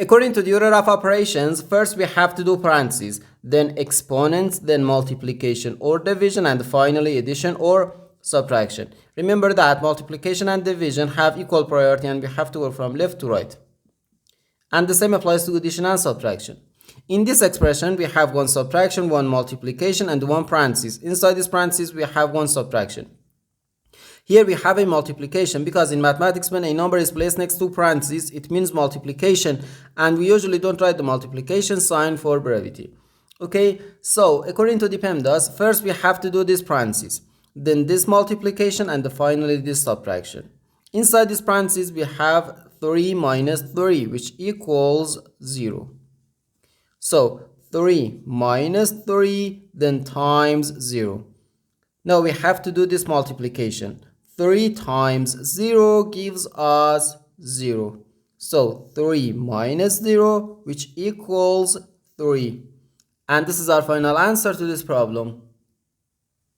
According to the order of operations, first we have to do parentheses, then exponents, then multiplication or division, and finally addition or subtraction. Remember that multiplication and division have equal priority and we have to work from left to right. And the same applies to addition and subtraction. In this expression, we have one subtraction, one multiplication, and one parenthesis. Inside this parenthesis, we have one subtraction. Here we have a multiplication because in mathematics, when a number is placed next to parentheses, it means multiplication, and we usually don't write the multiplication sign for brevity. Okay, so according to the PEMDAS, first we have to do this parentheses, then this multiplication, and finally this subtraction. Inside this parentheses, we have 3 minus 3, which equals 0. So 3 minus 3, then times 0. Now we have to do this multiplication. 3 times 0 gives us 0. So 3 minus 0, which equals 3. And this is our final answer to this problem.